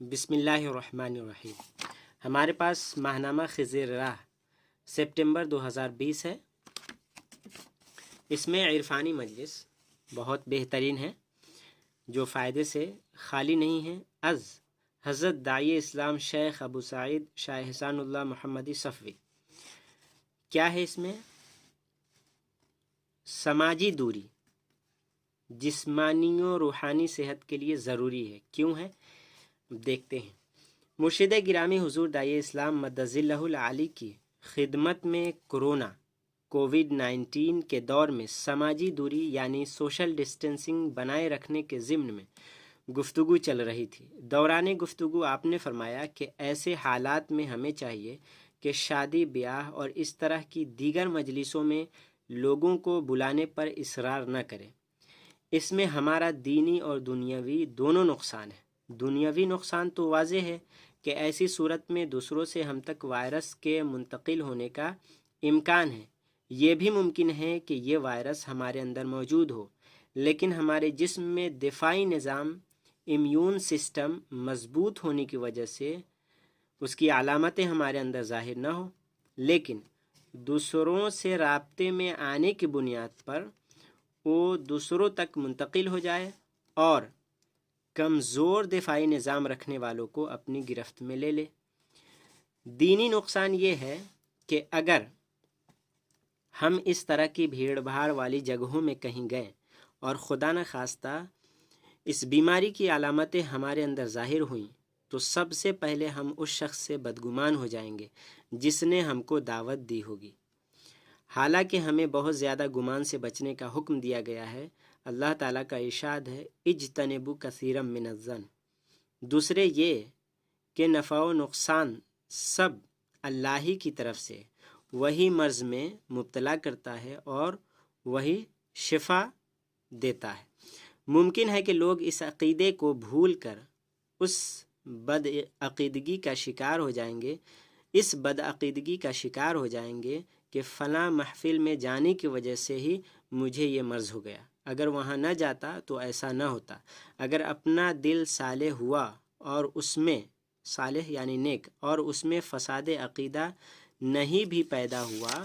بسم اللہ الرحمن الرحیم۔ ہمارے پاس ماہنامہ خضر راہ سپٹمبر 2020 ہے۔ اس میں عرفانی مجلس بہت بہترین ہے جو فائدے سے خالی نہیں ہے، از حضرت داعی اسلام شیخ ابو سعید شاہ احسان اللہ محمدی صفوی۔ کیا ہے اس میں؟ سماجی دوری جسمانی و روحانی صحت کے لیے ضروری ہے۔ کیوں ہے؟ دیکھتے ہیں۔ مرشد گرامی حضور داعی اسلام مدظلہ العالی کی خدمت میں کووڈ-19 کے دور میں سماجی دوری یعنی سوشل ڈسٹینسنگ بنائے رکھنے کے ضمن میں گفتگو چل رہی تھی۔ دوران گفتگو آپ نے فرمایا کہ ایسے حالات میں ہمیں چاہیے کہ شادی بیاہ اور اس طرح کی دیگر مجلسوں میں لوگوں کو بلانے پر اصرار نہ کریں۔ اس میں ہمارا دینی اور دنیاوی دونوں نقصان ہیں۔ دنیاوی نقصان تو واضح ہے کہ ایسی صورت میں دوسروں سے ہم تک وائرس کے منتقل ہونے کا امکان ہے۔ یہ بھی ممکن ہے کہ یہ وائرس ہمارے اندر موجود ہو، لیکن ہمارے جسم میں دفاعی نظام امیون سسٹم مضبوط ہونے کی وجہ سے اس کی علامتیں ہمارے اندر ظاہر نہ ہو، لیکن دوسروں سے رابطے میں آنے کی بنیاد پر وہ دوسروں تک منتقل ہو جائے اور کمزور دفاعی نظام رکھنے والوں کو اپنی گرفت میں لے لے۔ دینی نقصان یہ ہے کہ اگر ہم اس طرح کی بھیڑ بھاڑ والی جگہوں میں کہیں گئے اور خدا نخواستہ اس بیماری کی علامتیں ہمارے اندر ظاہر ہوئیں تو سب سے پہلے ہم اس شخص سے بدگمان ہو جائیں گے جس نے ہم کو دعوت دی ہوگی، حالانکہ ہمیں بہت زیادہ گمان سے بچنے کا حکم دیا گیا ہے۔ اللہ تعالیٰ کا ارشاد ہے، اجتنبوا کثیرا من الظن۔ دوسرے یہ کہ نفع و نقصان سب اللہ ہی کی طرف سے، وہی مرض میں مبتلا کرتا ہے اور وہی شفا دیتا ہے۔ ممکن ہے کہ لوگ اس عقیدے کو بھول کر اس بد عقیدگی کا شکار ہو جائیں گے، کہ فلاں محفل میں جانے کی وجہ سے ہی مجھے یہ مرض ہو گیا، اگر وہاں نہ جاتا تو ایسا نہ ہوتا۔ اگر اپنا دل صالح ہوا اور اس میں صالح یعنی نیک اور اس میں فساد عقیدہ نہیں بھی پیدا ہوا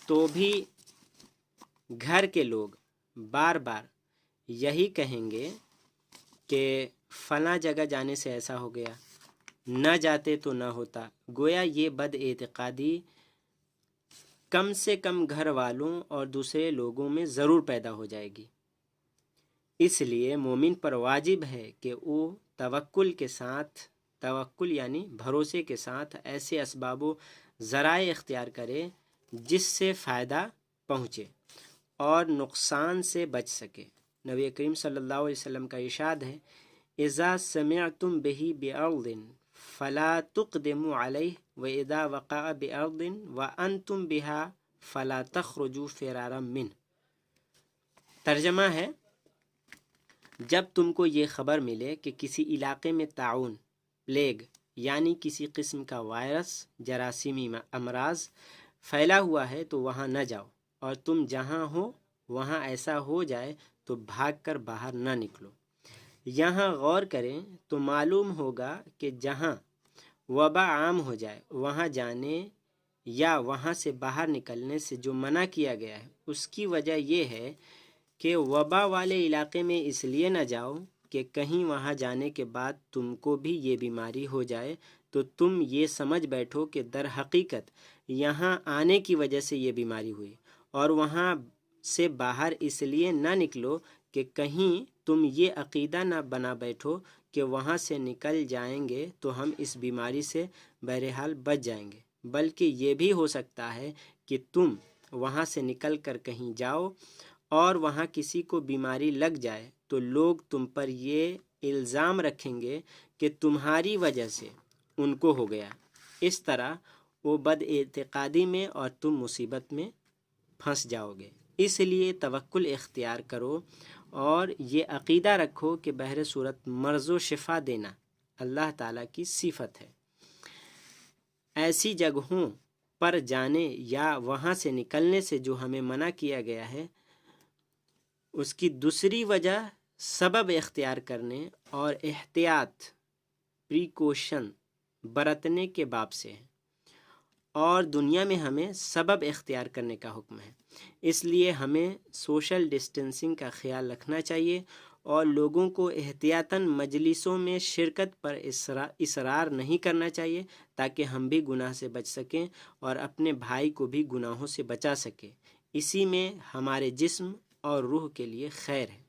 تو بھی گھر کے لوگ بار بار یہی کہیں گے کہ فلاں جگہ جانے سے ایسا ہو گیا، نہ جاتے تو نہ ہوتا۔ گویا یہ بد اعتقادی کم سے کم گھر والوں اور دوسرے لوگوں میں ضرور پیدا ہو جائے گی۔ اس لیے مومن پر واجب ہے کہ وہ توکل یعنی بھروسے کے ساتھ ایسے اسباب و ذرائع اختیار کرے جس سے فائدہ پہنچے اور نقصان سے بچ سکے۔ نبی کریم صلی اللہ علیہ وسلم کا ارشاد ہے، اذا سمعتم به بأرض فلا تقدموا علیہ واذا وقع بأرض وانتم بها فلا تخرجوا فرارا منه۔ ترجمہ ہے، جب تم کو یہ خبر ملے کہ کسی علاقے میں طاعون، پلیگ یعنی کسی قسم کا وائرس، جراثیمی امراض پھیلا ہوا ہے تو وہاں نہ جاؤ، اور تم جہاں ہو وہاں ایسا ہو جائے تو بھاگ کر باہر نہ نکلو۔ یہاں غور کریں تو معلوم ہوگا کہ جہاں وبا عام ہو جائے وہاں جانے یا وہاں سے باہر نکلنے سے جو منع کیا گیا ہے اس کی وجہ یہ ہے کہ وبا والے علاقے میں اس لیے نہ جاؤ کہ کہیں وہاں جانے کے بعد تم کو بھی یہ بیماری ہو جائے تو تم یہ سمجھ بیٹھو کہ در حقیقت یہاں آنے کی وجہ سے یہ بیماری ہوئی، اور وہاں سے باہر اس لیے نہ نکلو کہ کہیں تم یہ عقیدہ نہ بنا بیٹھو کہ وہاں سے نکل جائیں گے تو ہم اس بیماری سے بہرحال بچ جائیں گے، بلکہ یہ بھی ہو سکتا ہے کہ تم وہاں سے نکل کر کہیں جاؤ اور وہاں کسی کو بیماری لگ جائے تو لوگ تم پر یہ الزام رکھیں گے کہ تمہاری وجہ سے ان کو ہو گیا۔ اس طرح وہ بد اعتقادی میں اور تم مصیبت میں پھنس جاؤ گے۔ اس لیے توکل اختیار کرو اور یہ عقیدہ رکھو کہ بہر صورت مرض و شفا دینا اللہ تعالیٰ کی صفت ہے۔ ایسی جگہوں پر جانے یا وہاں سے نکلنے سے جو ہمیں منع کیا گیا ہے، اس کی دوسری وجہ سبب اختیار کرنے اور احتیاط پریکوشن برتنے کے باب سے ہے، اور دنیا میں ہمیں سبب اختیار کرنے کا حکم ہے۔ اس لیے ہمیں سوشل ڈسٹینسنگ کا خیال رکھنا چاہیے اور لوگوں کو احتیاطاً مجلسوں میں شرکت پر اصرار نہیں کرنا چاہیے، تاکہ ہم بھی گناہ سے بچ سکیں اور اپنے بھائی کو بھی گناہوں سے بچا سکیں۔ اسی میں ہمارے جسم اور روح کے لیے خیر ہے۔